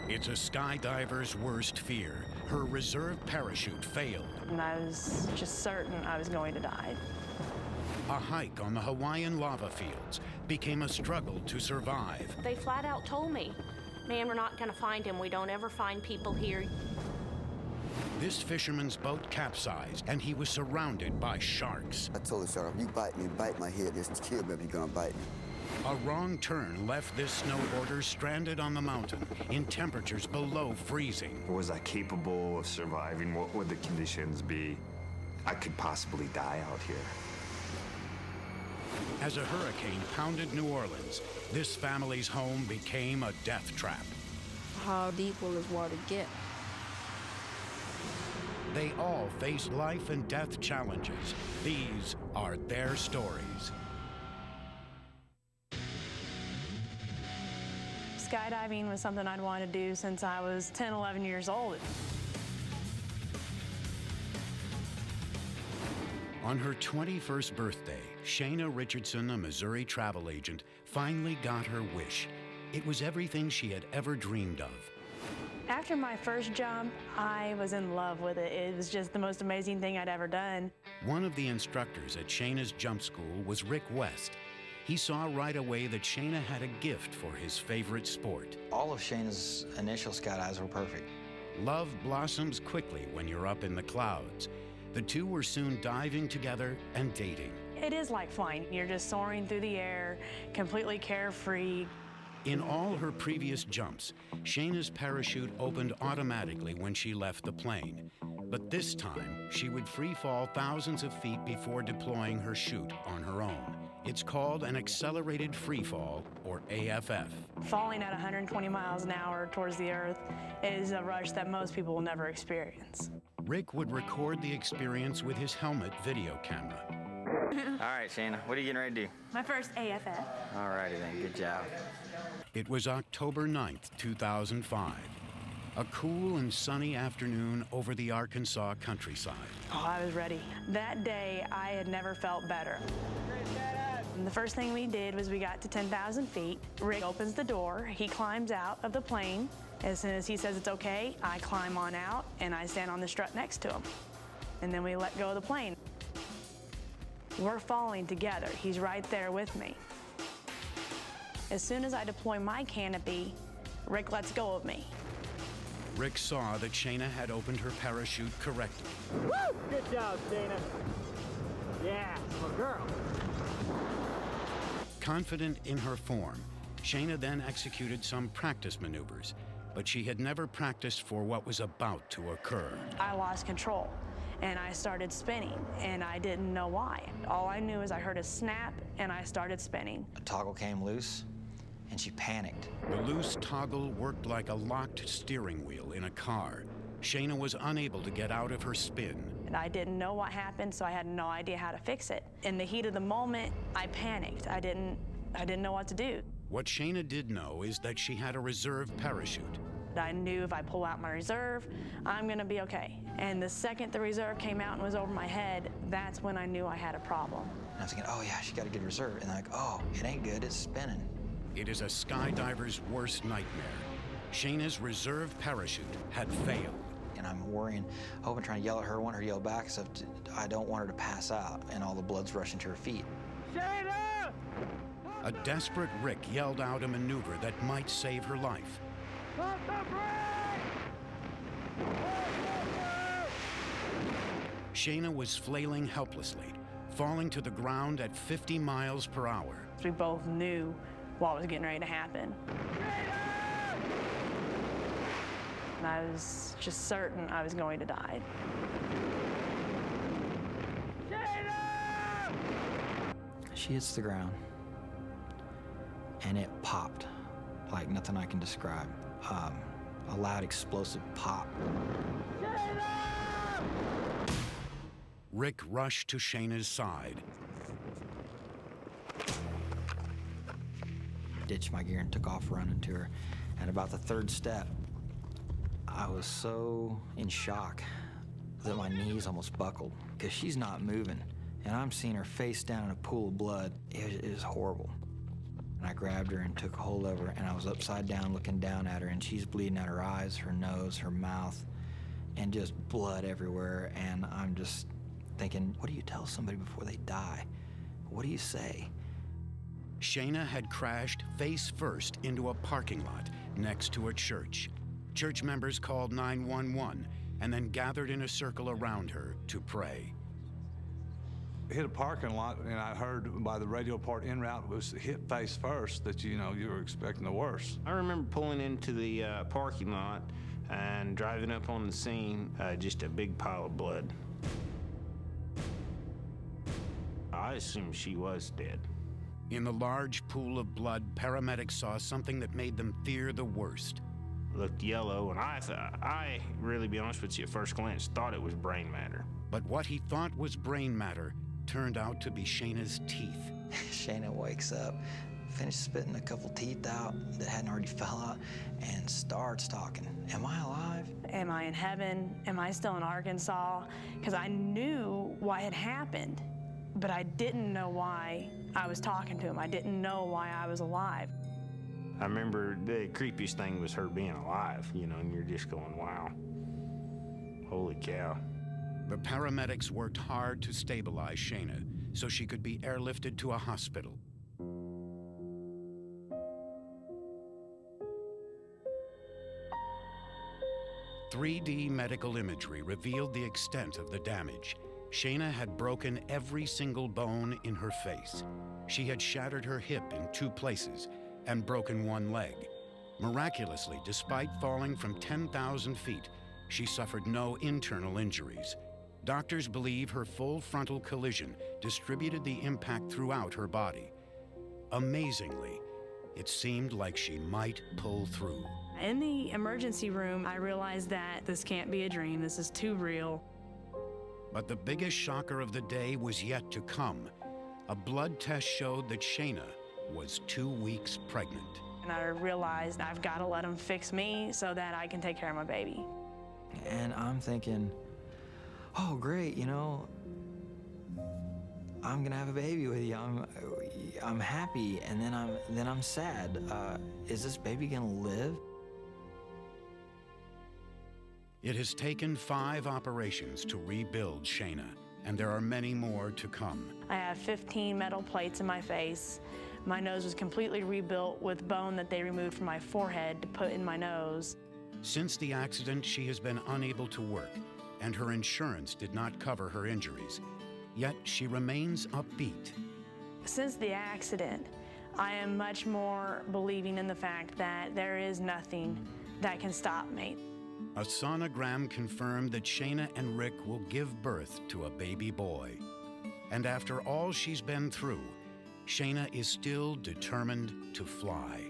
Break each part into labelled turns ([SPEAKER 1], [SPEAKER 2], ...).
[SPEAKER 1] It's a skydiver's worst fear. Her reserve parachute failed.
[SPEAKER 2] And I was just certain I was going to die.
[SPEAKER 1] A hike on the Hawaiian lava fields became a struggle to survive.
[SPEAKER 3] They flat out told me, man, we're not going to find him. We don't ever find people here.
[SPEAKER 1] This fisherman's boat capsized, and he was surrounded by sharks.
[SPEAKER 4] I told the shark, if you bite me, bite my head. Just kill me if you're gonna bite me.
[SPEAKER 1] A wrong turn left this snowboarder stranded on the mountain in temperatures below freezing.
[SPEAKER 5] Was I capable of surviving? What would the conditions be? I could possibly die out here.
[SPEAKER 1] As a hurricane pounded New Orleans, this family's home became a death trap.
[SPEAKER 6] How deep will this water get?
[SPEAKER 1] They all faced life and death challenges. These are their stories.
[SPEAKER 2] Skydiving was something I'd wanted to do since I was 10, 11 years old.
[SPEAKER 1] On her 21st birthday, Shayna Richardson, a Missouri travel agent, finally got her wish. It was everything she had ever dreamed of.
[SPEAKER 2] After my first jump, I was in love with it. It was just the most amazing thing I'd ever done.
[SPEAKER 1] One of the instructors at Shayna's jump school was Rick West. He saw right away that Shayna had a gift for his favorite sport.
[SPEAKER 7] All of Shayna's initial skydives were perfect.
[SPEAKER 1] Love blossoms quickly when you're up in the clouds. The two were soon diving together and dating.
[SPEAKER 2] It is like flying. You're just soaring through the air, completely carefree.
[SPEAKER 1] In all her previous jumps, Shayna's parachute opened automatically when she left the plane. But this time, she would free fall thousands of feet before deploying her chute on her own. It's called an accelerated free fall, or AFF.
[SPEAKER 2] Falling at 120 miles an hour towards the earth is a rush that most people will never experience.
[SPEAKER 1] Rick would record the experience with his helmet video camera.
[SPEAKER 7] All right, Shayna, what are you getting ready to do?
[SPEAKER 2] My first AFF.
[SPEAKER 7] All righty then, good job.
[SPEAKER 1] It was October 9th, 2005. A cool and sunny afternoon over the Arkansas countryside.
[SPEAKER 2] Oh, I was ready. That day, I had never felt better. And the first thing we did was we got to 10,000 feet. Rick opens the door. He climbs out of the plane. As soon as he says it's okay, I climb on out and I stand on the strut next to him. And then we let go of the plane. We're falling together. He's right there with me. As soon as I deploy my canopy, Rick lets go of me.
[SPEAKER 1] Rick saw that Shayna had opened her parachute correctly.
[SPEAKER 8] Woo! Good job, Shayna. Yeah, my girl.
[SPEAKER 1] Confident in her form, Shayna then executed some practice maneuvers, but she had never practiced for what was about to occur.
[SPEAKER 2] I lost control, and I started spinning, and I didn't know why. All I knew is I heard a snap, and I started spinning.
[SPEAKER 7] A toggle came loose, and she panicked.
[SPEAKER 1] The loose toggle worked like a locked steering wheel in a car. Shayna was unable to get out of her spin.
[SPEAKER 2] And I didn't know what happened, so I had no idea how to fix it. In the heat of the moment, I panicked. I didn't know what to do.
[SPEAKER 1] What Shayna did know is that she had a reserve parachute.
[SPEAKER 2] I knew if I pull out my reserve, I'm gonna be okay. And the second the reserve came out and was over my head, that's when I knew I had a problem.
[SPEAKER 7] And I was thinking, oh yeah, she got a good reserve. And I'm like, oh, it ain't good, it's spinning.
[SPEAKER 1] It is a skydiver's worst nightmare. Shayna's reserve parachute had failed.
[SPEAKER 7] And I'm worrying, hoping, trying to yell at her, want her to yell back, so I don't want her to pass out, and all the blood's rushing to her feet.
[SPEAKER 8] Shayna!
[SPEAKER 1] A desperate Rick yelled out a maneuver that might save her life.
[SPEAKER 8] Pump the brake!
[SPEAKER 1] Shayna was flailing helplessly, falling to the ground at 50 miles per hour.
[SPEAKER 2] We both knew what was getting ready to happen. And I was just certain I was going to die.
[SPEAKER 7] She hits the ground, and it popped like nothing I can describe. A loud explosive pop.
[SPEAKER 1] Rick rushed to Shayna's side.
[SPEAKER 7] Ditched my gear and took off running to her. At about the third step, I was so in shock that my knees almost buckled because she's not moving, and I'm seeing her face down in a pool of blood. It was horrible. And I grabbed her and took a hold of her, and I was upside down looking down at her, and she's bleeding out her eyes, her nose, her mouth, and just blood everywhere. And I'm just thinking, what do you tell somebody before they die? What do you say?
[SPEAKER 1] Shayna had crashed face first into a parking lot next to a church. Church members called 911 and then gathered in a circle around her to pray.
[SPEAKER 9] Hit a parking lot, and I heard by the radio report en route was hit face first that, you were expecting the worst.
[SPEAKER 10] I remember pulling into the parking lot and driving up on the scene, just a big pile of blood. I assumed she was dead.
[SPEAKER 1] In the large pool of blood, paramedics saw something that made them fear the worst.
[SPEAKER 10] Looked yellow, and I really, be honest with you, at first glance, thought it was brain matter.
[SPEAKER 1] But what he thought was brain matter turned out to be Shayna's teeth.
[SPEAKER 7] Shayna wakes up, finishes spitting a couple teeth out that hadn't already fell out, and starts talking. Am I alive?
[SPEAKER 2] Am I in heaven? Am I still in Arkansas? Because I knew what had happened, but I didn't know why I was talking to him. I didn't know why I was alive.
[SPEAKER 10] I remember the creepiest thing was her being alive, and you're just going, wow, holy cow.
[SPEAKER 1] The paramedics worked hard to stabilize Shayna so she could be airlifted to a hospital. "3D medical imagery revealed the extent of the damage. Shayna had broken every single bone in her face. She had shattered her hip in 2 places and broken 1 leg. Miraculously, despite falling from 10,000 feet, she suffered no internal injuries. Doctors believe her full frontal collision distributed the impact throughout her body. Amazingly, it seemed like she might pull through.
[SPEAKER 2] In the emergency room, I realized that this can't be a dream. This is too real.
[SPEAKER 1] But the biggest shocker of the day was yet to come. A blood test showed that Shayna was 2 weeks pregnant.
[SPEAKER 2] And I realized I've got to let him fix me so that I can take care of my baby.
[SPEAKER 7] And I'm thinking, oh, great, I'm gonna have a baby with you. I'm happy, and then I'm sad. Is this baby gonna live?
[SPEAKER 1] It has taken 5 operations to rebuild Shayna, and there are many more to come.
[SPEAKER 2] I have 15 metal plates in my face. My nose was completely rebuilt with bone that they removed from my forehead to put in my nose.
[SPEAKER 1] Since the accident, she has been unable to work, and her insurance did not cover her injuries. Yet she remains upbeat.
[SPEAKER 2] Since the accident, I am much more believing in the fact that there is nothing that can stop me.
[SPEAKER 1] A sonogram confirmed that Shayna and Rick will give birth to a baby boy. And after all she's been through, Shayna is still determined to fly.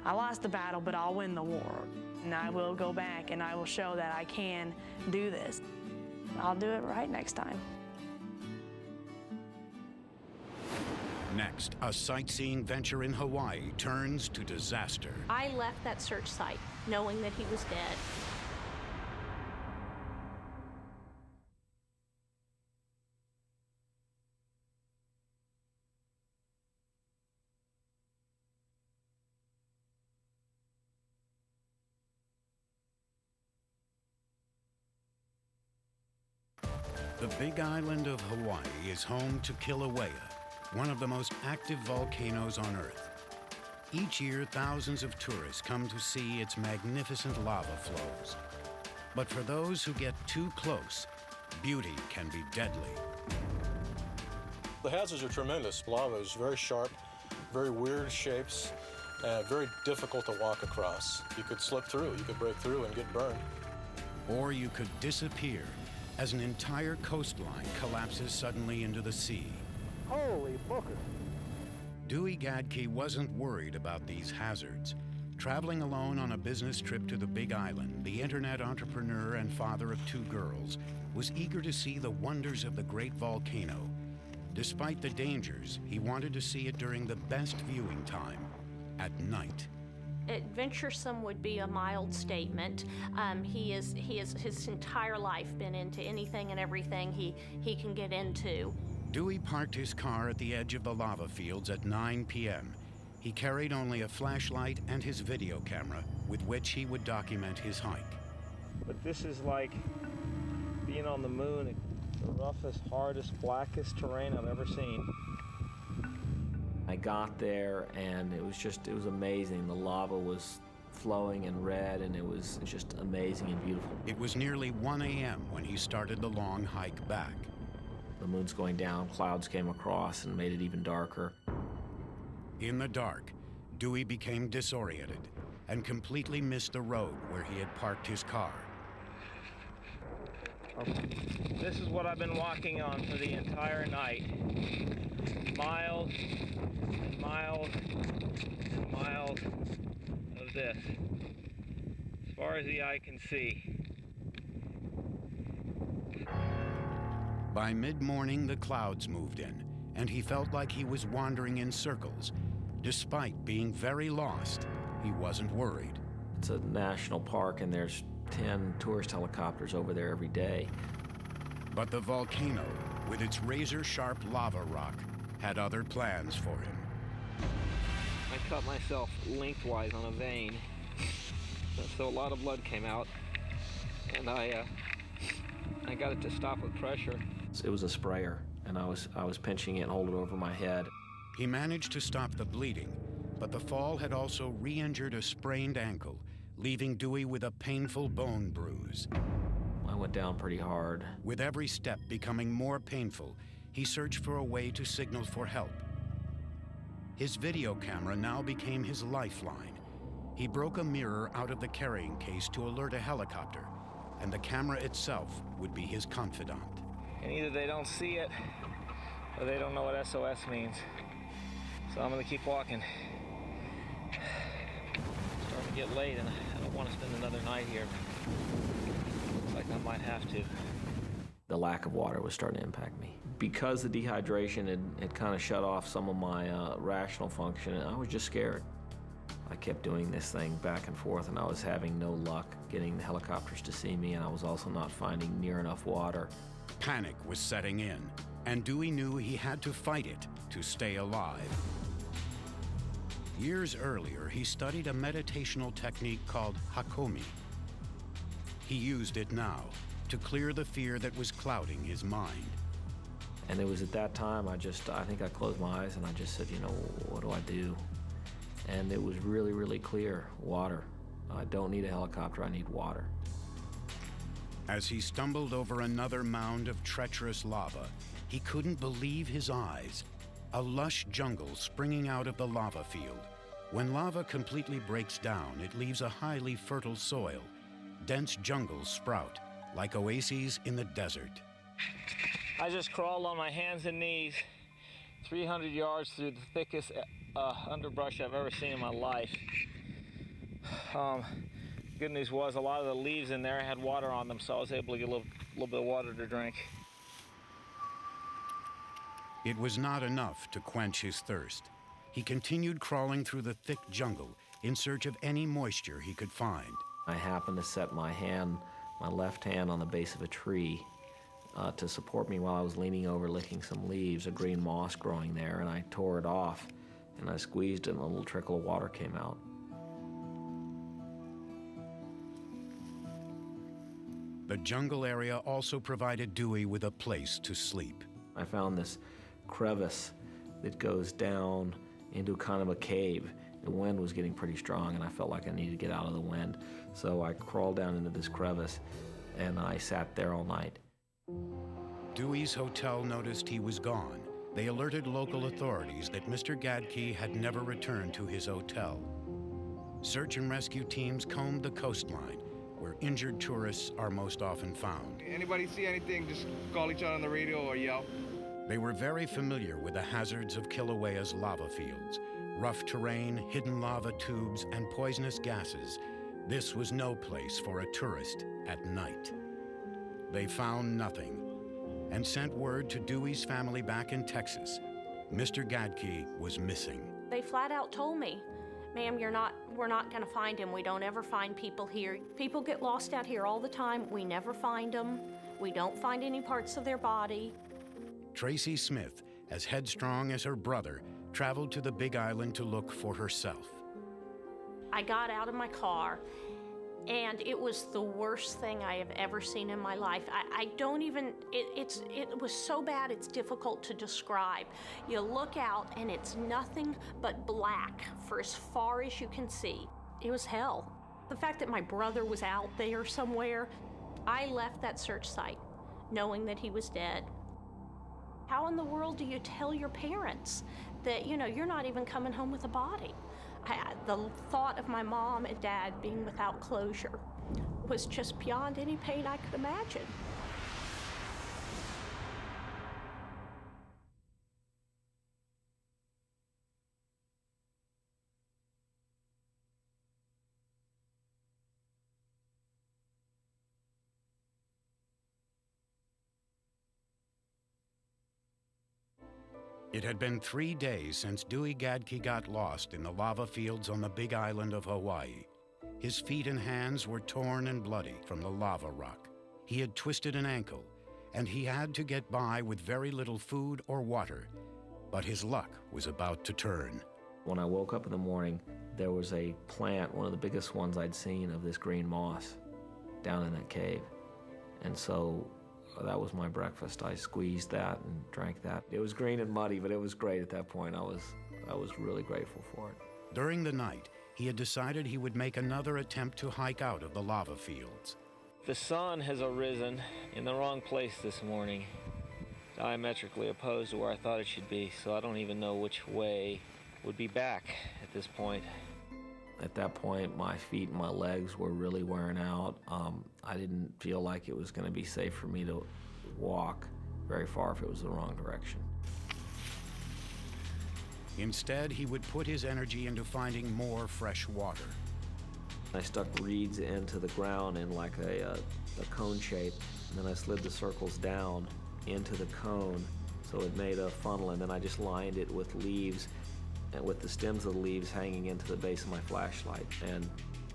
[SPEAKER 2] I lost the battle, but I'll win the war. And I will go back and I will show that I can do this. I'll do it right next time.
[SPEAKER 1] Next, a sightseeing venture in Hawaii turns to disaster.
[SPEAKER 3] I left that search site knowing that he was dead.
[SPEAKER 1] The Big Island of Hawaii is home to Kilauea, one of the most active volcanoes on Earth. Each year, thousands of tourists come to see its magnificent lava flows. But for those who get too close, beauty can be deadly.
[SPEAKER 11] The hazards are tremendous. Lava is very sharp, very weird shapes, and very difficult to walk across. You could slip through, you could break through and get burned.
[SPEAKER 1] Or you could disappear as an entire coastline collapses suddenly into the sea.
[SPEAKER 8] Holy booker.
[SPEAKER 1] Dewey Gadke wasn't worried about these hazards. Traveling alone on a business trip to the Big Island, the internet entrepreneur and father of 2 girls was eager to see the wonders of the great volcano. Despite the dangers, he wanted to see it during the best viewing time, at night.
[SPEAKER 3] Adventuresome would be a mild statement. He has his entire life been into anything and everything he can get into.
[SPEAKER 1] Dewey parked his car at the edge of the lava fields at 9 p.m. He carried only a flashlight and his video camera with which he would document his hike.
[SPEAKER 8] But this is like being on the moon, the roughest, hardest, blackest terrain I've ever seen.
[SPEAKER 12] I got there and it was amazing. The lava was flowing and red, and it was just amazing and beautiful.
[SPEAKER 1] It was nearly 1 a.m. when he started the long hike back.
[SPEAKER 12] The moon's going down, clouds came across and made it even darker.
[SPEAKER 1] In the dark, Dewey became disoriented and completely missed the road where he had parked his car.
[SPEAKER 8] This is what I've been walking on for the entire night. Miles and miles and miles of this, as far as the eye can see.
[SPEAKER 1] By mid-morning, the clouds moved in, and he felt like he was wandering in circles. Despite being very lost, he wasn't worried.
[SPEAKER 12] It's a national park, and there's 10 tourist helicopters over there every day.
[SPEAKER 1] But the volcano, with its razor-sharp lava rock, had other plans for him.
[SPEAKER 8] I cut myself lengthwise on a vein, so a lot of blood came out, and I got it to stop with pressure.
[SPEAKER 12] It was a sprayer, and I was pinching it and holding it over my head.
[SPEAKER 1] He managed to stop the bleeding, but the fall had also re-injured a sprained ankle, leaving Dewey with a painful bone bruise.
[SPEAKER 12] I went down pretty hard.
[SPEAKER 1] With every step becoming more painful, he searched for a way to signal for help. His video camera now became his lifeline. He broke a mirror out of the carrying case to alert a helicopter, and the camera itself would be his confidant.
[SPEAKER 8] And either they don't see it, or they don't know what SOS means. So I'm gonna keep walking. It's starting to get late, and I don't want to spend another night here. Looks like I might have to.
[SPEAKER 12] The lack of water was starting to impact me. Because the dehydration had kind of shut off some of my rational function, I was just scared. I kept doing this thing back and forth, and I was having no luck getting the helicopters to see me, and I was also not finding near enough water.
[SPEAKER 1] Panic was setting in, and Dewey knew he had to fight it to stay alive. Years earlier, he studied a meditational technique called Hakomi. He used it now to clear the fear that was clouding his mind.
[SPEAKER 12] And it was at that time, I think I closed my eyes and I just said, what do I do? And it was really, really clear. Water. I don't need a helicopter, I need water.
[SPEAKER 1] As he stumbled over another mound of treacherous lava, he couldn't believe his eyes. A lush jungle springing out of the lava field. When lava completely breaks down, it leaves a highly fertile soil. Dense jungles sprout, like oases in the desert.
[SPEAKER 8] I just crawled on my hands and knees 300 yards through the thickest underbrush I've ever seen in my life. Good news was a lot of the leaves in there had water on them, so I was able to get a little bit of water to drink.
[SPEAKER 1] It was not enough to quench his thirst. He continued crawling through the thick jungle in search of any moisture he could find.
[SPEAKER 12] I happened to set my left hand on the base of a tree to support me while I was leaning over licking some leaves, a green moss growing there, and I tore it off, and I squeezed it and a little trickle of water came out.
[SPEAKER 1] The jungle area also provided Dewey with a place to sleep.
[SPEAKER 12] I found this crevice that goes down into kind of a cave. The wind was getting pretty strong, and I felt like I needed to get out of the wind. So I crawled down into this crevice, and I sat there all night.
[SPEAKER 1] Dewey's hotel noticed he was gone. They alerted local authorities that Mr. Gadke had never returned to his hotel. Search and rescue teams combed the coastline, where injured tourists are most often found.
[SPEAKER 13] Anybody see anything, just call each other on the radio or yell.
[SPEAKER 1] They were very familiar with the hazards of Kilauea's lava fields. Rough terrain, hidden lava tubes, and poisonous gases. This was no place for a tourist at night. They found nothing and sent word to Dewey's family back in Texas. Mr. Gadke was missing.
[SPEAKER 3] They flat out told me, ma'am, we're not gonna find him. We don't ever find people here. People get lost out here all the time. We never find them. We don't find any parts of their body.
[SPEAKER 1] Tracy Smith, as headstrong as her brother, traveled to the Big Island to look for herself.
[SPEAKER 3] I got out of my car, and it was the worst thing I have ever seen in my life. I don't even, it was so bad it's difficult to describe. You look out and it's nothing but black for as far as you can see. It was hell. The fact that my brother was out there somewhere, I left that search site knowing that he was dead. How in the world do you tell your parents that, you're not even coming home with a body? The thought of my mom and dad being without closure was just beyond any pain I could imagine.
[SPEAKER 1] It had been 3 days since Dewey Gadke got lost in the lava fields on the Big Island of Hawaii. His feet and hands were torn and bloody from the lava rock. He had twisted an ankle, and he had to get by with very little food or water. But his luck was about to turn.
[SPEAKER 12] When I woke up in the morning, there was a plant, one of the biggest ones I'd seen, of this green moss down in that cave. And so that was my breakfast. I squeezed that and drank that. It was green and muddy, but it was great at that point. I was really grateful for it.
[SPEAKER 1] During the night, he had decided he would make another attempt to hike out of the lava fields.
[SPEAKER 8] The sun has arisen in the wrong place this morning, diametrically opposed to where I thought it should be, so I don't even know which way would be back at this point.
[SPEAKER 12] At that point, my feet and my legs were really wearing out. I didn't feel like it was going to be safe for me to walk very far if it was the wrong direction.
[SPEAKER 1] Instead, he would put his energy into finding more fresh water.
[SPEAKER 12] I stuck reeds into the ground in like a cone shape, and then I slid the circles down into the cone so it made a funnel, and then I just lined it with leaves, and with the stems of the leaves hanging into the base of my flashlight, and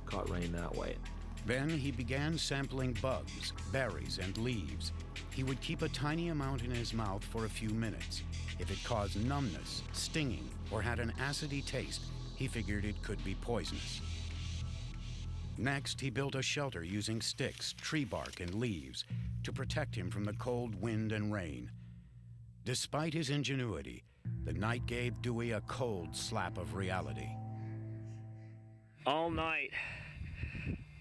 [SPEAKER 12] caught rain that way.
[SPEAKER 1] Then he began sampling bugs, berries, and leaves. He would keep a tiny amount in his mouth for a few minutes. If it caused numbness, stinging, or had an acidy taste, he figured it could be poisonous. Next, he built a shelter using sticks, tree bark, and leaves to protect him from the cold wind and rain. Despite his ingenuity, the night gave Dewey a cold slap of reality.
[SPEAKER 8] All night,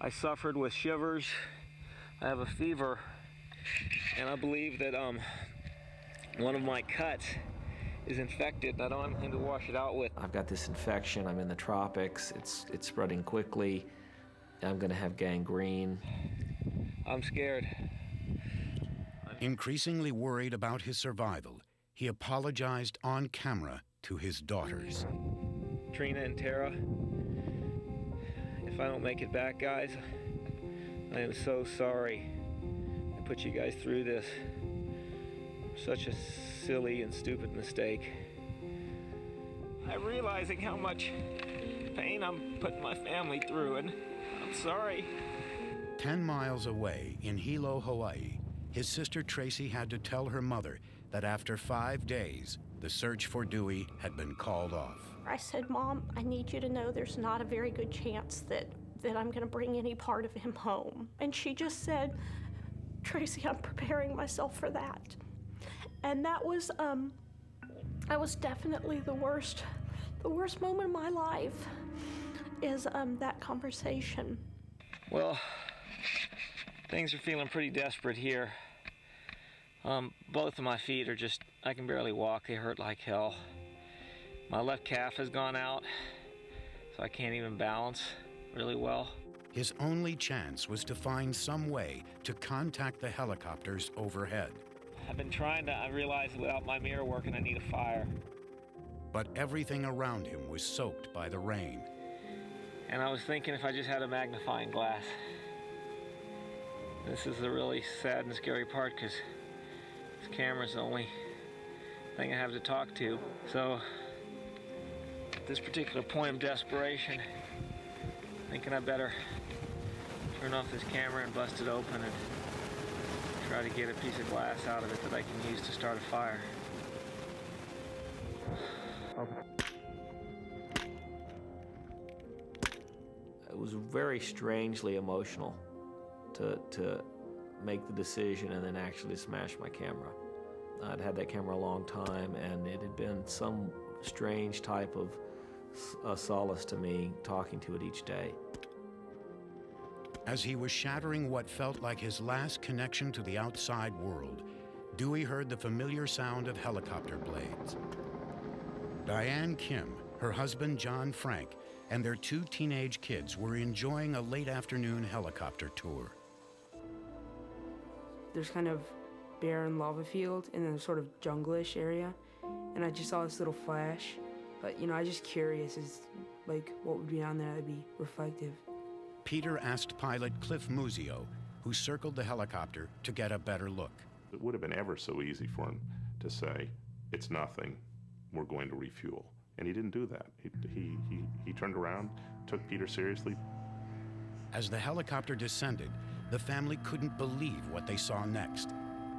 [SPEAKER 8] I suffered with shivers. I have a fever, and I believe that one of my cuts is infected, and I don't have anything to wash it out with.
[SPEAKER 12] I've got this infection. I'm in the tropics. It's spreading quickly. I'm going to have gangrene.
[SPEAKER 8] I'm scared.
[SPEAKER 1] Increasingly worried about his survival, he apologized on camera to his daughters.
[SPEAKER 8] Trina and Tara, if I don't make it back, guys, I am so sorry I put you guys through this. Such a silly and stupid mistake. I'm realizing how much pain I'm putting my family through, and I'm sorry.
[SPEAKER 1] 10 miles away in Hilo, Hawaii, his sister Tracy had to tell her mother that after 5 days, the search for Dewey had been called off.
[SPEAKER 3] I said, Mom, I need you to know there's not a very good chance that I'm going to bring any part of him home. And she just said, Tracy, I'm preparing myself for that. And that was definitely the worst moment of my life is that conversation.
[SPEAKER 8] Well, things are feeling pretty desperate here. Both of my feet are just, I can barely walk. They hurt like hell. My left calf has gone out, so I can't even balance really well.
[SPEAKER 1] His only chance was to find some way to contact the helicopters overhead.
[SPEAKER 8] I've been trying to, I realized without my mirror working, I need a fire.
[SPEAKER 1] But everything around him was soaked by the rain.
[SPEAKER 8] And I was thinking if I just had a magnifying glass. This is the really sad and scary part, because this camera's the only thing I have to talk to. So, at this particular point of desperation, thinking I better turn off this camera and bust it open and try to get a piece of glass out of it that I can use to start a fire.
[SPEAKER 12] It was very strangely emotional to make the decision and then actually smash my camera. I'd had that camera a long time, and it had been some strange type of solace to me talking to it each day.
[SPEAKER 1] As he was shattering what felt like his last connection to the outside world, Dewey heard the familiar sound of helicopter blades. Diane Kim, her husband John Frank, and their 2 teenage kids were enjoying a late afternoon helicopter tour.
[SPEAKER 14] There's kind of barren lava field in a sort of jungle-ish area, and I just saw this little flash. But, I was just curious as, like, what would be down there that'd be reflective.
[SPEAKER 1] Peter asked pilot Cliff Muzio, who circled the helicopter, to get a better look.
[SPEAKER 15] It would have been ever so easy for him to say, it's nothing, we're going to refuel. And he didn't do that. He turned around, took Peter seriously.
[SPEAKER 1] As the helicopter descended, the family couldn't believe what they saw next.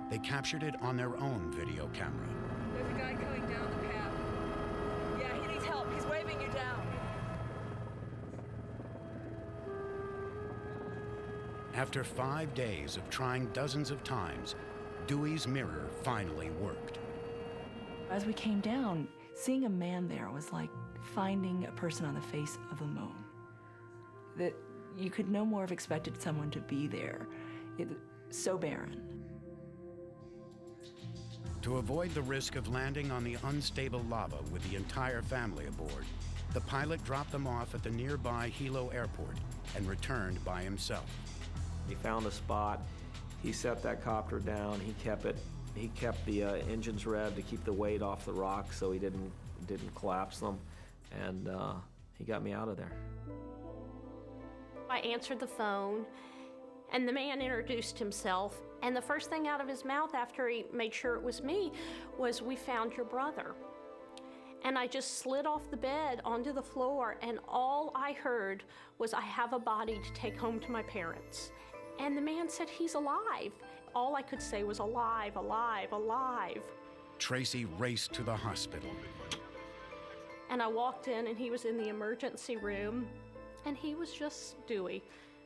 [SPEAKER 1] They captured it on their own video camera.
[SPEAKER 16] There's a guy coming down the path. Yeah, he needs help. He's waving you down.
[SPEAKER 1] After 5 days of trying dozens of times, Dewey's mirror finally worked.
[SPEAKER 17] As we came down, seeing a man there was like finding a person on the face of the moon. That you could no more have expected someone to be there. So barren.
[SPEAKER 1] To avoid the risk of landing on the unstable lava with the entire family aboard, the pilot dropped them off at the nearby Hilo Airport and returned by himself.
[SPEAKER 12] He found a spot, he set that copter down, he kept the engines revved to keep the weight off the rocks so he didn't collapse them, and he got me out of there.
[SPEAKER 3] I answered the phone, and the man introduced himself, and the first thing out of his mouth after he made sure it was me was, "We found your brother." And I just slid off the bed onto the floor, and all I heard was, "I have a body to take home to my parents." And the man said, "He's alive." All I could say was, "Alive, alive, alive."
[SPEAKER 1] Tracy raced to the hospital.
[SPEAKER 3] And I walked in, and he was in the emergency room, and he was just Dewey.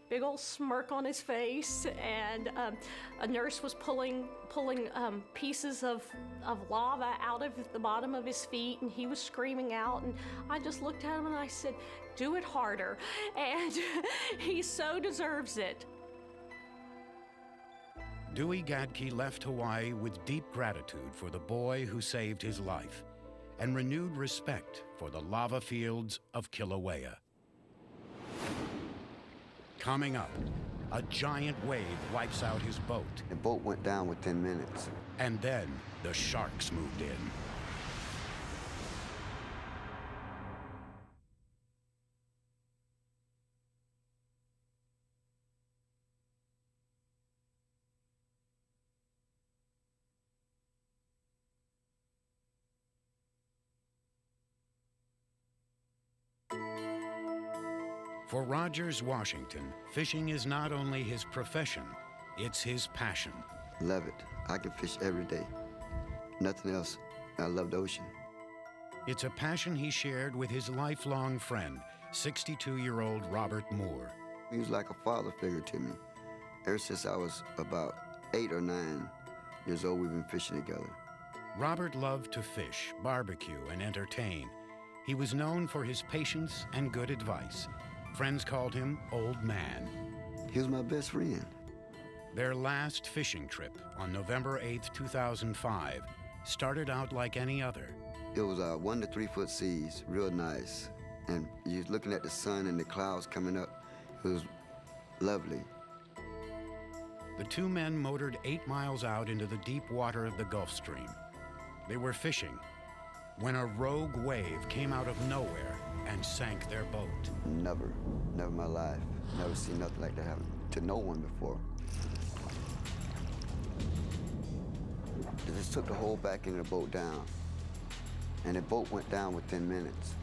[SPEAKER 3] Big old smirk on his face, and a nurse was pulling pieces of lava out of the bottom of his feet, and he was screaming out, and I just looked at him and I said, "Do it harder," and he so deserves it.
[SPEAKER 1] Dewey Gadke left Hawaii with deep gratitude for the boy who saved his life and renewed respect for the lava fields of Kilauea. Coming up, a giant wave wipes out his boat.
[SPEAKER 4] The boat went down within minutes.
[SPEAKER 1] And then the sharks moved in. For Rogers Washington, fishing is not only his profession, it's his passion.
[SPEAKER 4] Love it. I can fish every day. Nothing else. I love the ocean.
[SPEAKER 1] It's a passion he shared with his lifelong friend, 62-year-old Robert Moore.
[SPEAKER 4] He was like a father figure to me. Ever since I was about 8 or 9 years old, we've been fishing together.
[SPEAKER 1] Robert loved to fish, barbecue, and entertain. He was known for his patience and good advice. Friends called him Old Man.
[SPEAKER 4] He was my best friend.
[SPEAKER 1] Their last fishing trip on November 8, 2005, started out like any other.
[SPEAKER 4] It was 1 to 3 foot seas, real nice. And you're looking at the sun and the clouds coming up. It was lovely.
[SPEAKER 1] The two men motored 8 miles out into the deep water of the Gulf Stream. They were fishing when a rogue wave came out of nowhere and sank their boat.
[SPEAKER 4] Never in my life. Never seen nothing like that happen to no one before. They just took the whole back end of the boat down. And the boat went down within minutes.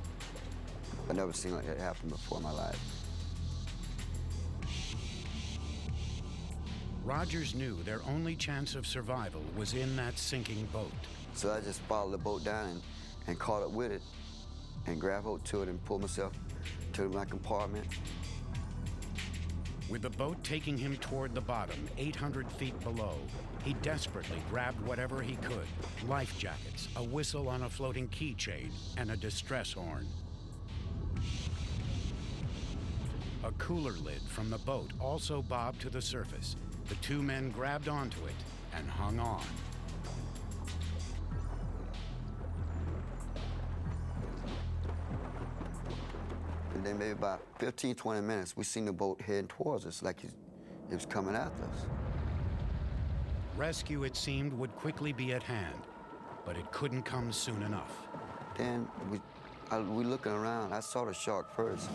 [SPEAKER 4] I've never seen like that happen before in my life.
[SPEAKER 1] Rogers knew their only chance of survival was in that sinking boat.
[SPEAKER 4] So I just followed the boat down and caught up with it and grab hold to it and pull myself to my compartment.
[SPEAKER 1] With the boat taking him toward the bottom, 800 feet below, he desperately grabbed whatever he could: life jackets, a whistle on a floating keychain, and a distress horn. A cooler lid from the boat also bobbed to the surface. The two men grabbed onto it and hung on.
[SPEAKER 4] And then maybe about 15, 20 minutes, we seen the boat heading towards us like it was coming after us.
[SPEAKER 1] Rescue, it seemed, would quickly be at hand, but it couldn't come soon enough.
[SPEAKER 4] Then we looking around. I saw the shark first.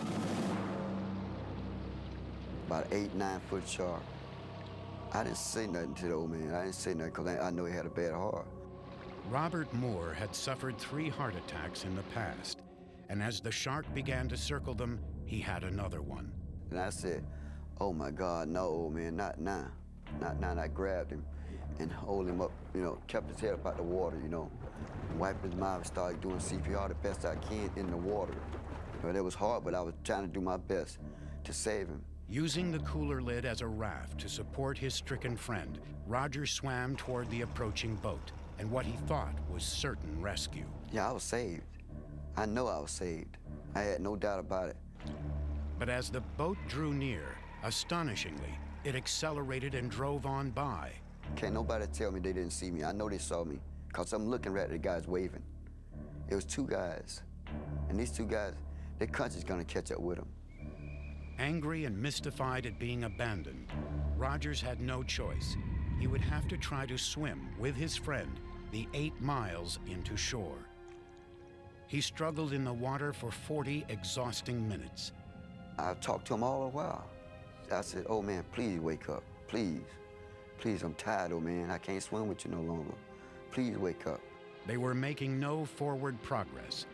[SPEAKER 4] About 8, 9 foot shark. I didn't say nothing to the old man. I didn't say nothing because I know he had a bad heart.
[SPEAKER 1] Robert Moore had suffered 3 heart attacks in the past, and as the shark began to circle them, he had another one.
[SPEAKER 4] And I said, oh my God, no, old man, not now. Not now. And I grabbed him and hold him up, kept his head up out the water, wiped his mouth and started doing CPR the best I can in the water. But it was hard, but I was trying to do my best to save him.
[SPEAKER 1] Using the cooler lid as a raft to support his stricken friend, Roger swam toward the approaching boat and what he thought was certain rescue.
[SPEAKER 4] Yeah, I was saved. I know I was saved. I had no doubt about it.
[SPEAKER 1] But as the boat drew near, astonishingly, it accelerated and drove on by.
[SPEAKER 4] Can't nobody tell me they didn't see me. I know they saw me, because I'm looking right at the guys waving. It was 2 guys, and these 2 guys, their country's gonna catch up with them.
[SPEAKER 1] Angry and mystified at being abandoned, Rogers had no choice. He would have to try to swim with his friend the 8 miles into shore. He struggled in the water for 40 exhausting minutes.
[SPEAKER 4] I talked to him all the while. I said, oh man, please wake up, please. Please, I'm tired, oh man, I can't swim with you no longer. Please wake up.
[SPEAKER 1] They were making no forward progress,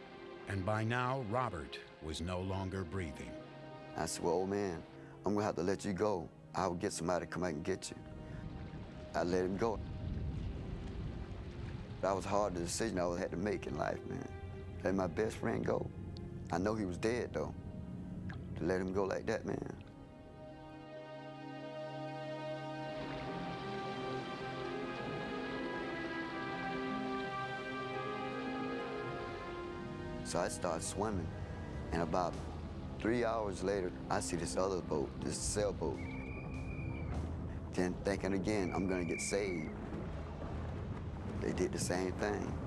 [SPEAKER 1] and by now, Robert was no longer breathing.
[SPEAKER 4] I said, well, old man, I'm gonna have to let you go. I'll get somebody to come out and get you. I let him go. That was hard the decision I had to make in life, man. Let my best friend go. I know he was dead, though. To let him go like that, man. So I started swimming, and about 3 hours later, I see this other boat, this sailboat. Then thinking again, I'm gonna get saved. They did the same thing.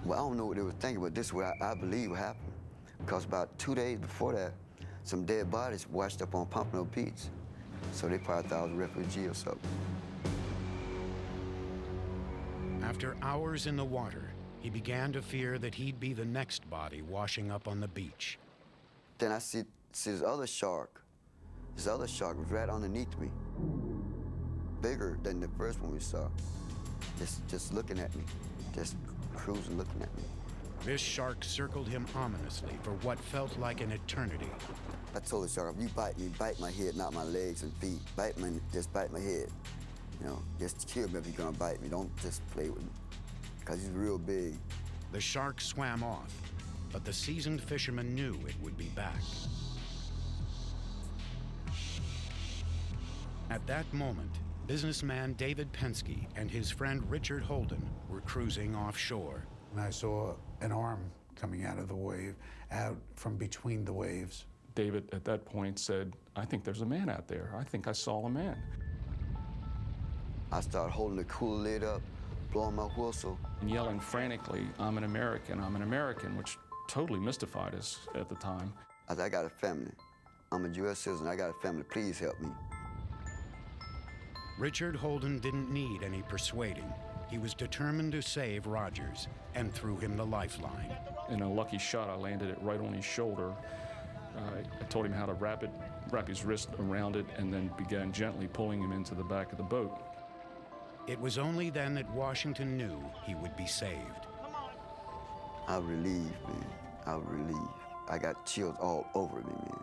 [SPEAKER 4] Well, I don't know what they were thinking, but this is what I believe happened. Because about 2 days before that, some dead bodies washed up on Pompano Beach. So they probably thought I was a refugee or something.
[SPEAKER 1] After hours in the water, he began to fear that he'd be the next body washing up on the beach.
[SPEAKER 4] Then I see this other shark. This other shark was right underneath me. Bigger than the first one we saw. Just looking at me. Just cruising, looking at me.
[SPEAKER 1] This shark circled him ominously for what felt like an eternity.
[SPEAKER 4] I told the shark, if you bite me, bite my head, not my legs and feet. Just bite my head. Just kill me if you're gonna bite me. Don't just play with me, because he's real big.
[SPEAKER 1] The shark swam off, but the seasoned fisherman knew it would be back. At that moment, businessman David Penske and his friend Richard Holden were cruising offshore.
[SPEAKER 18] And I saw an arm coming out of the wave, out from between the waves.
[SPEAKER 19] David at that point said, I think there's a man out there. I think I saw a man.
[SPEAKER 4] I started holding the cooler lid up, blowing my whistle.
[SPEAKER 19] And yelling frantically, I'm an American, which totally mystified us at the time.
[SPEAKER 4] I said, I got a family. I'm a U.S. citizen, I got a family, please help me.
[SPEAKER 1] Richard Holden didn't need any persuading. He was determined to save Rogers and threw him the lifeline.
[SPEAKER 19] In a lucky shot, I landed it right on his shoulder. I told him how to wrap his wrist around it, and then began gently pulling him into the back of the boat.
[SPEAKER 1] It was only then that Washington knew he would be saved.
[SPEAKER 4] I was relieved, man. I was relieved. I got chills all over me, man.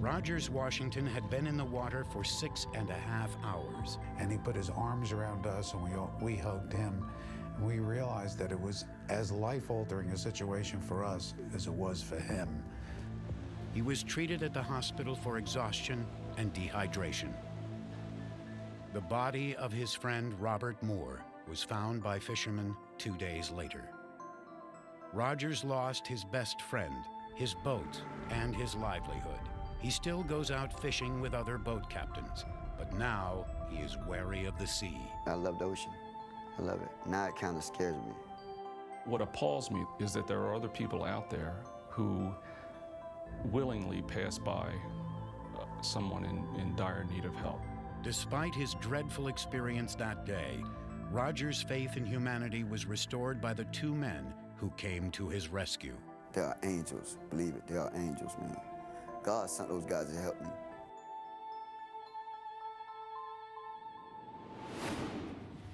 [SPEAKER 1] Rogers Washington had been in the water for 6.5 hours.
[SPEAKER 18] And he put his arms around us, and we hugged him, And we realized that it was as life-altering a situation for us as it was for him.
[SPEAKER 1] He was treated at the hospital for exhaustion and dehydration. The body of his friend Robert Moore was found by fishermen 2 days later. Rogers lost his best friend, his boat, and his livelihood. He still goes out fishing with other boat captains, but now he is wary of the sea.
[SPEAKER 4] I love the ocean. I love it. Now it kind of scares me.
[SPEAKER 19] What appalls me is that there are other people out there who willingly pass by someone in dire need of help.
[SPEAKER 1] Despite his dreadful experience that day, Rogers' faith in humanity was restored by the 2 men who came to his rescue.
[SPEAKER 4] They are angels. Believe it, they are angels, man. God sent those guys to help me.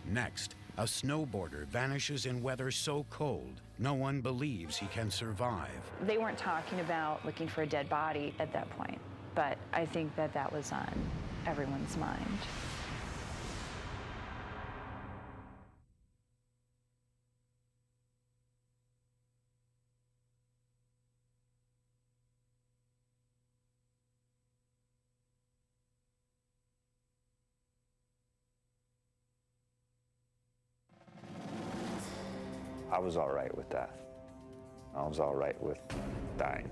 [SPEAKER 1] Next, a snowboarder vanishes in weather so cold, no one believes he can survive.
[SPEAKER 20] They weren't talking about looking for a dead body at that point, but I think that that was on everyone's mind.
[SPEAKER 21] I was all right with death. I was all right with dying.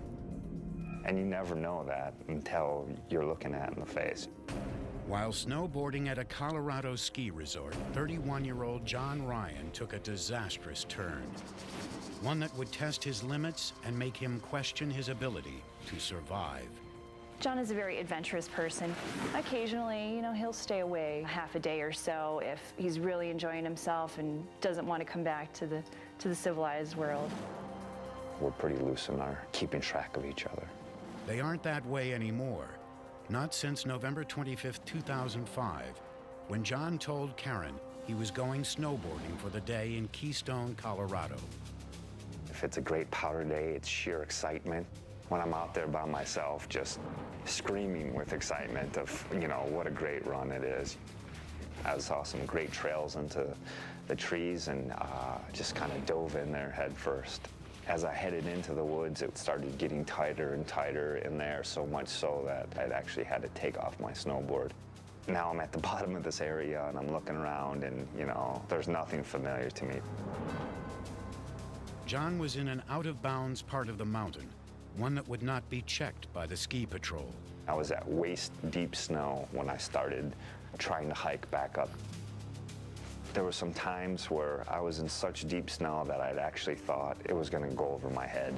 [SPEAKER 21] And you never know that until you're looking at it in the face.
[SPEAKER 1] While snowboarding at a Colorado ski resort, 31-year-old John Ryan took a disastrous turn. One that would test his limits and make him question his ability to survive.
[SPEAKER 20] John is a very adventurous person. Occasionally, he'll stay away half a day or so if he's really enjoying himself and doesn't want to come back to the civilized world.
[SPEAKER 21] We're pretty loose in our keeping track of each other.
[SPEAKER 1] They aren't that way anymore. Not since November 25, 2005, when John told Karen he was going snowboarding for the day in Keystone, Colorado.
[SPEAKER 21] If it's a great powder day, it's sheer excitement. When I'm out there by myself, just screaming with excitement of, what a great run it is. I saw some great trails into the trees and just kind of dove in there head first. As I headed into the woods, it started getting tighter and tighter in there, so much so that I'd actually had to take off my snowboard. Now I'm at the bottom of this area and I'm looking around and, there's nothing familiar to me.
[SPEAKER 1] John was in an out-of-bounds part of the mountain, one that would not be checked by the ski patrol.
[SPEAKER 21] I was at waist-deep snow when I started trying to hike back up. There were some times where I was in such deep snow that I'd actually thought it was going to go over my head.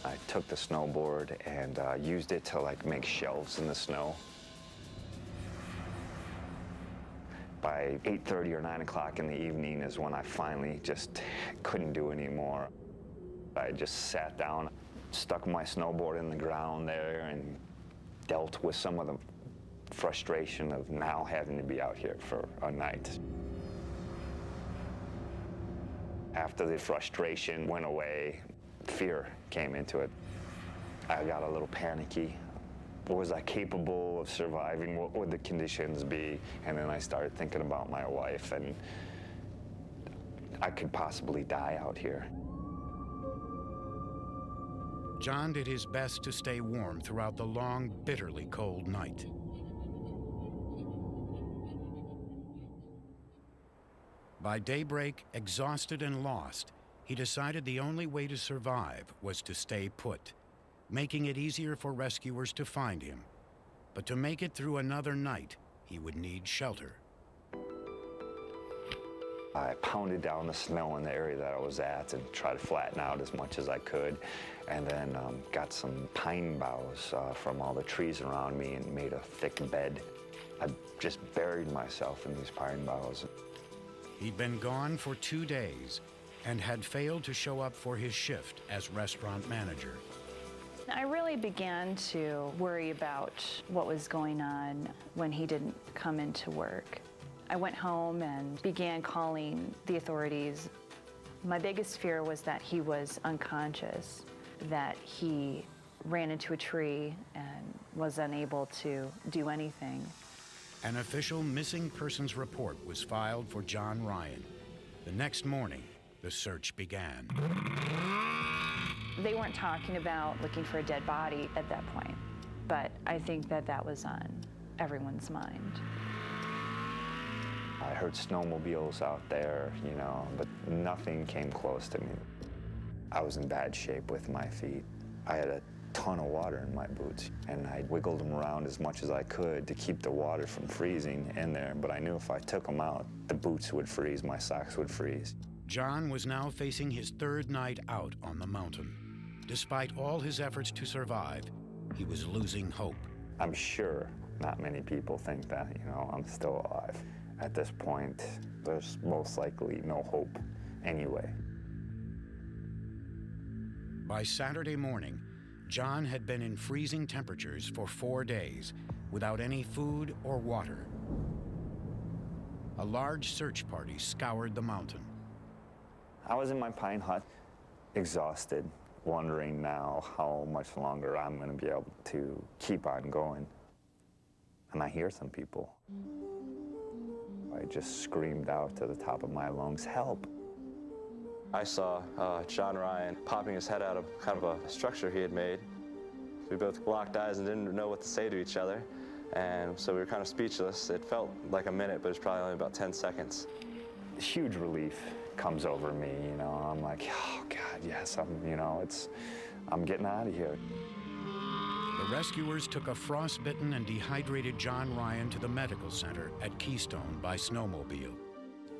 [SPEAKER 21] I took the snowboard and used it to make shelves in the snow. By 8:30 or 9 o'clock in the evening is when I finally just couldn't do anymore. I just sat down, stuck my snowboard in the ground there, and dealt with some of the frustration of now having to be out here for a night. After the frustration went away, fear came into it. I got a little panicky. Was I capable of surviving? What would the conditions be? And then I started thinking about my wife, and I could possibly die out here.
[SPEAKER 1] John did his best to stay warm throughout the long, bitterly cold night. By daybreak, exhausted and lost, he decided the only way to survive was to stay put, making it easier for rescuers to find him. But to make it through another night, he would need shelter.
[SPEAKER 21] I pounded down the snow in the area that I was at and tried to flatten out as much as I could, and then got some pine boughs from all the trees around me and made a thick bed. I just buried myself in these pine boughs.
[SPEAKER 1] He'd been gone for 2 days and had failed to show up for his shift as restaurant manager.
[SPEAKER 20] I really began to worry about what was going on when he didn't come into work. I went home and began calling the authorities. My biggest fear was that he was unconscious, that he ran into a tree and was unable to do anything.
[SPEAKER 1] An official missing persons report was filed for John Ryan. The next morning, the search began.
[SPEAKER 20] They weren't talking about looking for a dead body at that point, but I think that that was on everyone's mind.
[SPEAKER 21] I heard snowmobiles out there, you know, but nothing came close to me. I was in bad shape with my feet. I had a ton of water in my boots, and I wiggled them around as much as I could to keep the water from freezing in there, but I knew if I took them out, the boots would freeze, my socks would freeze.
[SPEAKER 1] John was now facing his third night out on the mountain. Despite all his efforts to survive, he was losing hope.
[SPEAKER 21] I'm sure not many people think that, you know, I'm still alive. At this point, there's most likely no hope anyway.
[SPEAKER 1] By Saturday morning, John had been in freezing temperatures for 4 days without any food or water. A large search party scoured the mountain.
[SPEAKER 21] I was in my pine hut, exhausted, wondering now how much longer I'm going to be able to keep on going. And I hear some people. I just screamed out to the top of my lungs, "Help!"
[SPEAKER 5] I saw John Ryan popping his head out of kind of a structure he had made. We both locked eyes and didn't know what to say to each other, and so we were kind of speechless. It felt like a minute, but it was probably only about 10 seconds.
[SPEAKER 21] Huge relief comes over me, you know. I'm like, oh God, yes, I'm getting out of here.
[SPEAKER 1] The rescuers took a frostbitten and dehydrated John Ryan to the medical center at Keystone by snowmobile.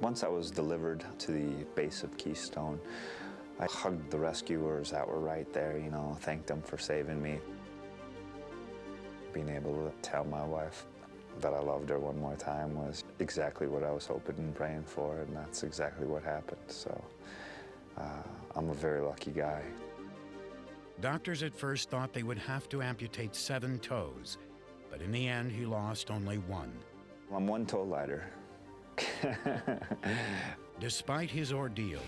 [SPEAKER 21] Once I was delivered to the base of Keystone, I hugged the rescuers that were right there, you know, thanked them for saving me. Being able to tell my wife that I loved her one more time was exactly what I was hoping and praying for, and that's exactly what happened. So I'm a very lucky guy.
[SPEAKER 1] Doctors at first thought they would have to amputate 7 toes, but in the end, he lost only 1.
[SPEAKER 21] I'm one toe lighter.
[SPEAKER 1] Despite his ordeal,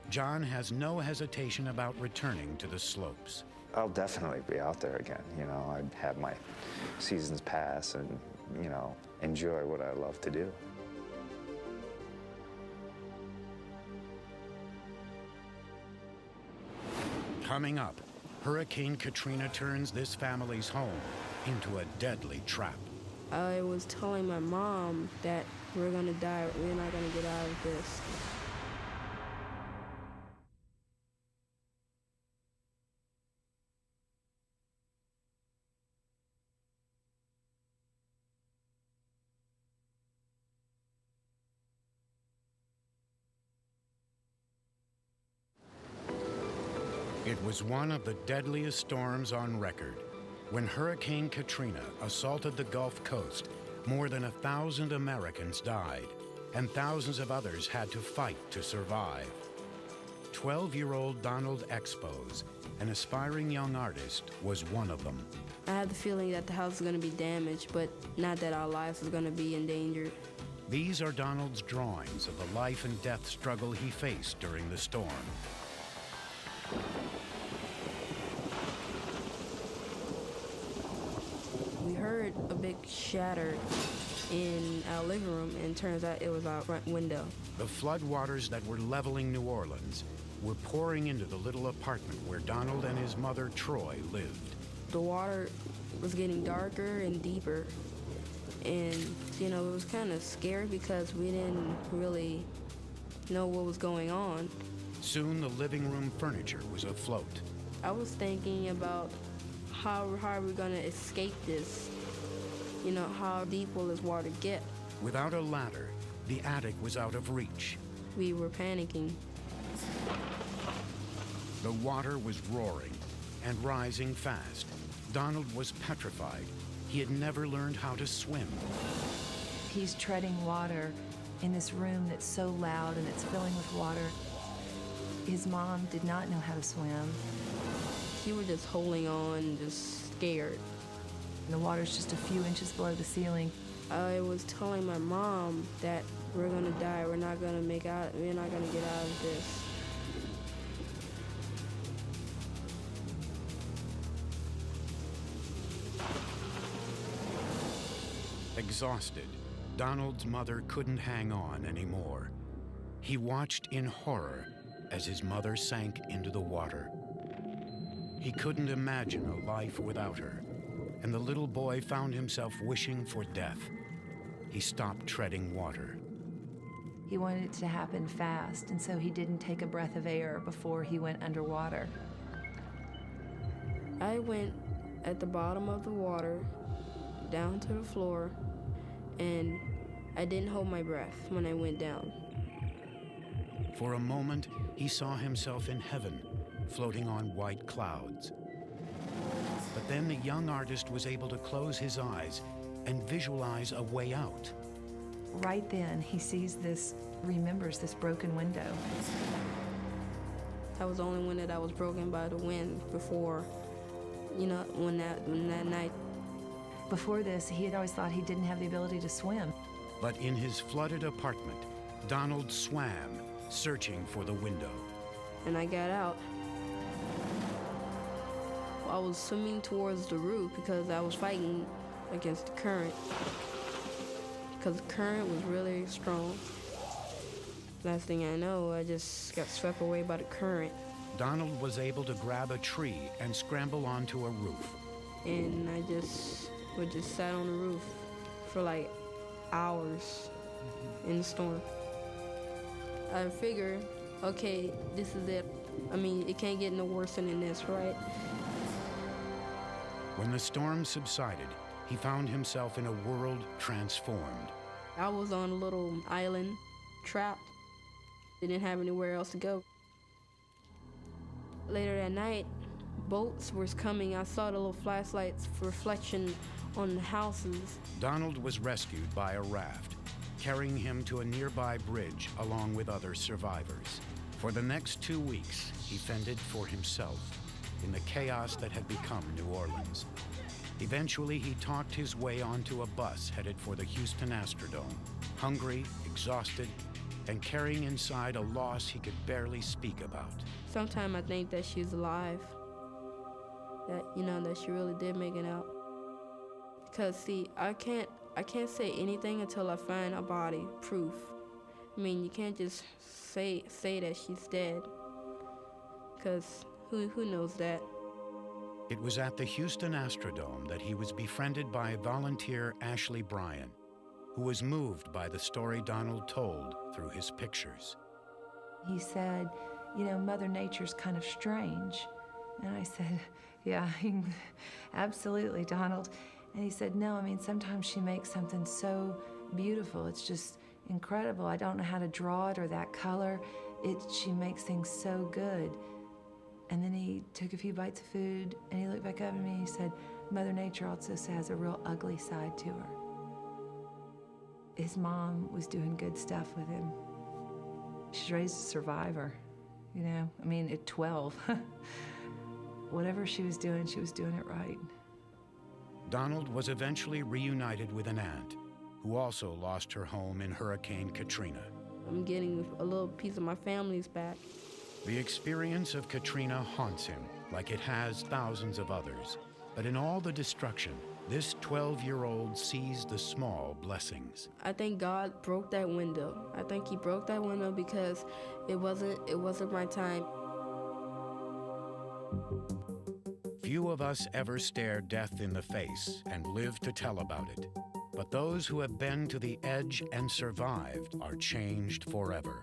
[SPEAKER 1] John has no hesitation about returning to the slopes.
[SPEAKER 21] I'll definitely be out there again. You know, I'd have my seasons pass and, you know, enjoy what I love to do.
[SPEAKER 1] Coming up, Hurricane Katrina turns this family's home into a deadly trap.
[SPEAKER 6] I was telling my mom that we're gonna die, we're not gonna get out of this.
[SPEAKER 1] It was one of the deadliest storms on record. When Hurricane Katrina assaulted the Gulf Coast, more than 1,000 Americans died, and thousands of others had to fight to survive. 12-year-old Donald Expose, an aspiring young artist, was one of them.
[SPEAKER 6] I had the feeling that the house was gonna be damaged, but not that our lives was gonna be endangered.
[SPEAKER 1] These are Donald's drawings of the life and death struggle he faced during the storm.
[SPEAKER 6] We heard a big shatter in our living room, and turns out it was our front window.
[SPEAKER 1] The floodwaters that were leveling New Orleans were pouring into the little apartment where Donald and his mother, Troy, lived.
[SPEAKER 6] The water was getting darker and deeper, and, you know, it was kind of scary because we didn't really know what was going on.
[SPEAKER 1] Soon the living room furniture was afloat.
[SPEAKER 6] I was thinking about how are we gonna escape this? You know, how deep will this water get?
[SPEAKER 1] Without a ladder, the attic was out of reach.
[SPEAKER 6] We were panicking.
[SPEAKER 1] The water was roaring and rising fast. Donald was petrified. He had never learned how to swim.
[SPEAKER 17] He's treading water in this room that's so loud and it's filling with water. His mom did not know how to swim.
[SPEAKER 6] She was just holding on, just scared.
[SPEAKER 17] And the water's just a few inches below the ceiling.
[SPEAKER 6] I was telling my mom that we're gonna die, we're not gonna get out of this.
[SPEAKER 1] Exhausted, Donald's mother couldn't hang on anymore. He watched in horror as his mother sank into the water. He couldn't imagine a life without her, and the little boy found himself wishing for death. He stopped treading water.
[SPEAKER 17] He wanted it to happen fast, and so he didn't take a breath of air before he went underwater.
[SPEAKER 6] I went at the bottom of the water, down to the floor, and I didn't hold my breath when I went down.
[SPEAKER 1] For a moment, he saw himself in heaven, floating on white clouds. But then the young artist was able to close his eyes and visualize a way out.
[SPEAKER 17] Right then, he sees this, remembers this broken window.
[SPEAKER 6] That was the only window that was broken by the wind before, when that night.
[SPEAKER 17] Before this, he had always thought he didn't have the ability to swim.
[SPEAKER 1] But in his flooded apartment, Donald swam, searching for the window.
[SPEAKER 6] And I got out. I was swimming towards the roof because I was fighting against the current. Because the current was really strong. Last thing I know, I just got swept away by the current.
[SPEAKER 1] Donald was able to grab a tree and scramble onto a roof.
[SPEAKER 6] And I just sat on the roof for like hours in the storm. I figured, okay, this is it. I mean, it can't get no worse than this, right?
[SPEAKER 1] When the storm subsided, he found himself in a world transformed.
[SPEAKER 6] I was on a little island, trapped. They didn't have anywhere else to go. Later that night, boats were coming. I saw the little flashlights reflection on the houses.
[SPEAKER 1] Donald was rescued by a raft, carrying him to a nearby bridge along with other survivors. For the next 2 weeks, he fended for himself in the chaos that had become New Orleans. Eventually, he talked his way onto a bus headed for the Houston Astrodome, hungry, exhausted, and carrying inside a loss he could barely speak about.
[SPEAKER 6] Sometimes I think that she's alive, that she really did make it out. Because see, I can't say anything until I find a body, proof. I mean, you can't just say that she's dead, because who knows that?
[SPEAKER 1] It was at the Houston Astrodome that he was befriended by volunteer Ashley Bryan, who was moved by the story Donald told through his pictures.
[SPEAKER 17] He said, Mother Nature's kind of strange. And I said, yeah, absolutely, Donald. And he said, no, I mean, sometimes she makes something so beautiful. It's just incredible. I don't know how to draw it or that color. She makes things so good. And then he took a few bites of food and he looked back up at me and he said, Mother Nature also has a real ugly side to her. His mom was doing good stuff with him. She's raised a survivor, I mean, at 12. Whatever she was doing it right.
[SPEAKER 1] Donald was eventually reunited with an aunt who also lost her home in Hurricane Katrina.
[SPEAKER 6] I'm getting a little piece of my family's back.
[SPEAKER 1] The experience of Katrina haunts him like it has thousands of others. But in all the destruction, this 12-year-old sees the small blessings.
[SPEAKER 6] I think God broke that window. I think he broke that window because it wasn't my time.
[SPEAKER 1] Few of us ever stare death in the face and live to tell about it. But those who have been to the edge and survived are changed forever.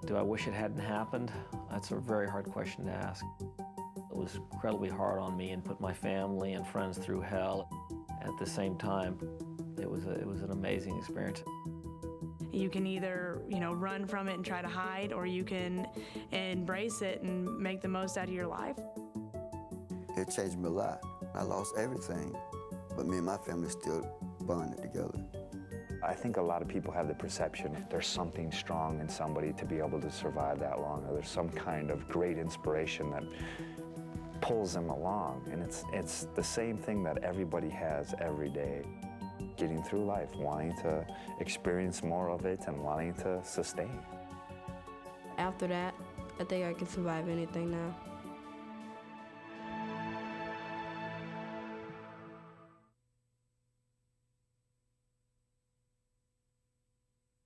[SPEAKER 12] Do I wish it hadn't happened? That's a very hard question to ask. It was incredibly hard on me and put my family and friends through hell. At the same time, it was an amazing experience.
[SPEAKER 2] You can either, run from it and try to hide, or you can embrace it and make the most out of your life.
[SPEAKER 4] It changed me a lot. I lost everything, but me and my family still bonded together.
[SPEAKER 21] I think a lot of people have the perception there's something strong in somebody to be able to survive that long, or there's some kind of great inspiration that pulls them along. And it's the same thing that everybody has every day. Getting through life, wanting to experience more of it and wanting to sustain.
[SPEAKER 6] After that, I think I can survive anything now.